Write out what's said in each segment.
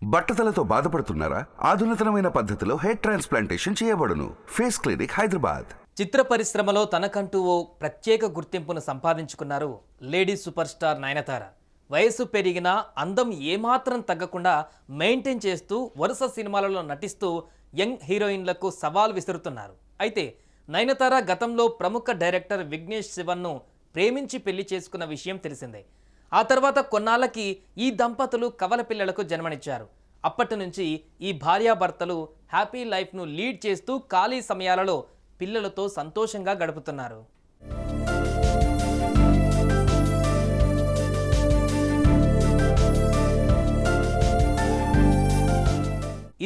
బట్టతలతో బాధపడుతున్నారా? ఆధునితనమైన పద్ధతిలో హెయిర్ ట్రాన్స్ప్లాంటేషన్ చేయబడును. Face clinic, Hyderabad. చిత్ర పరిశ్రమలో తనకంటూ ఓ ప్రత్యేక గుర్తింపును సంపాదించుకున్నారు లేడీ సూపర్ స్టార్ నయనతార. వయసు పెరిగినా అందం ఏమాత్రం తగ్గకుండా మెయింటైన్ చేస్తూ వరుస సినిమాలలో నటిస్తూ యంగ్ హీరోయిన్లకు సవాల్ విసురుతున్నారు. అయితే నయనతార గతంలో ప్రముఖ డైరెక్టర్ విఘ్నేష్ శివన్ను ప్రేమించి పెళ్లి చేసుకున్న విషయం తెలిసిందే. ఆ తర్వాత కొన్నాళ్ళకి ఈ దంపతులు కవల పిల్లలకు జన్మనిచ్చారు. అప్పటి నుంచి ఈ భార్యాభర్తలు హ్యాపీ లైఫ్ను లీడ్ చేస్తూ ఖాళీ సమయాలలో పిల్లలతో సంతోషంగా గడుపుతున్నారు.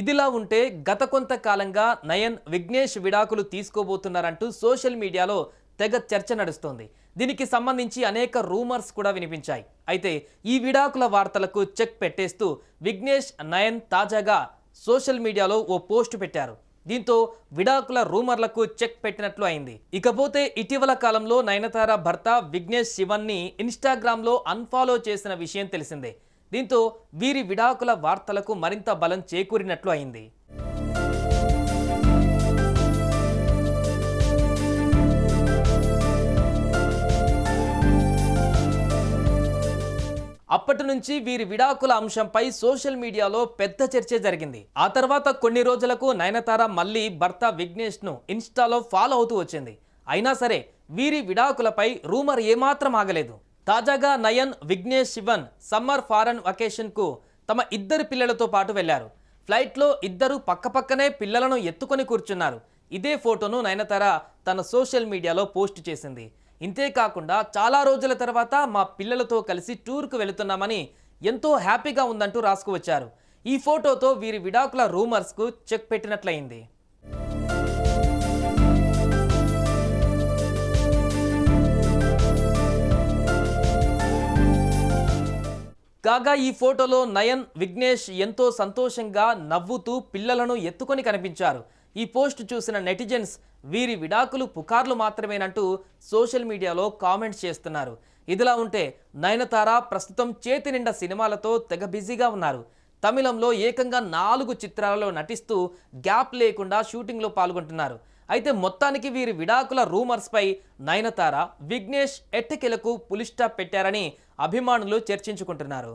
ఇదిలా ఉంటే గత కొంతకాలంగా నయన్ విఘ్నేష్ విడాకులు తీసుకోబోతున్నారంటూ సోషల్ మీడియాలో తెగ చర్చ నడుస్తోంది. దీనికి సంబంధించి అనేక రూమర్స్ కూడా వినిపించాయి. అయితే ఈ విడాకుల వార్తలకు చెక్ పెట్టేస్తూ విఘ్నేష్ నయన్ తాజాగా సోషల్ మీడియాలో ఓ పోస్ట్ పెట్టారు. దీంతో విడాకుల రూమర్లకు చెక్ పెట్టినట్లు అయింది. ఇకపోతే ఇటీవల కాలంలో నయనతార భర్త విఘ్నేష్ శివన్ని ఇన్స్టాగ్రామ్లో అన్ఫాలో చేసిన విషయం తెలిసిందే. దీంతో వీరి విడాకుల వార్తలకు మరింత బలం చేకూరినట్లు అయింది. అప్పటి నుంచి వీరి విడాకుల అంశంపై సోషల్ మీడియాలో పెద్ద చర్చ జరిగింది. ఆ తర్వాత కొన్ని రోజులకు నయనతార మళ్ళీ భర్త విఘ్నేష్ ను ఇన్స్టాలో ఫాలో అవుతూ వచ్చింది. అయినా సరే వీరి విడాకులపై రూమర్ ఏమాత్రం ఆగలేదు. తాజాగా Nayan Vignesh Shivan summer foreign vacation కు తమ ఇద్దరు పిల్లలతో పాటు వెళ్లారు. ఫ్లైట్లో ఇద్దరు పక్కపక్కనే పిల్లలను ఎత్తుకొని కూర్చున్నారు. ఇదే ఫోటోను నయనతార తన సోషల్ మీడియాలో పోస్ట్ చేసింది. ఇంతేకాకుండా చాలా రోజుల తర్వాత మా పిల్లలతో కలిసి టూర్కు వెళుతున్నామని ఎంతో హ్యాపీగా ఉందంటూ రాసుకువచ్చారు. ఈ ఫోటోతో వీరి విడాకుల రూమర్స్కు చెక్ పెట్టినట్లయింది. కాగా ఈ ఫోటోలో నయన్ విఘ్నేష్ ఎంతో సంతోషంగా నవ్వుతూ పిల్లలను ఎత్తుకొని కనిపించారు. ఈ పోస్ట్ చూసిన నెటిజన్స్ వీరి విడాకులు పుకార్లు మాత్రమేనంటూ సోషల్ మీడియాలో కామెంట్స్ చేస్తున్నారు. ఇదిలా ఉంటే నయనతార ప్రస్తుతం చేతి నిండా సినిమాలతో తెగ బిజీగా ఉన్నారు. తమిళంలో ఏకంగా 4 చిత్రాలలో నటిస్తూ గ్యాప్ లేకుండా షూటింగ్లో పాల్గొంటున్నారు. అయితే మొత్తానికి వీరి విడాకుల రూమర్స్పై నయనతార విఘ్నేష్ ఎట్టకేలకు పులి స్టాప్ పెట్టారని అభిమానులు చర్చించుకుంటున్నారు.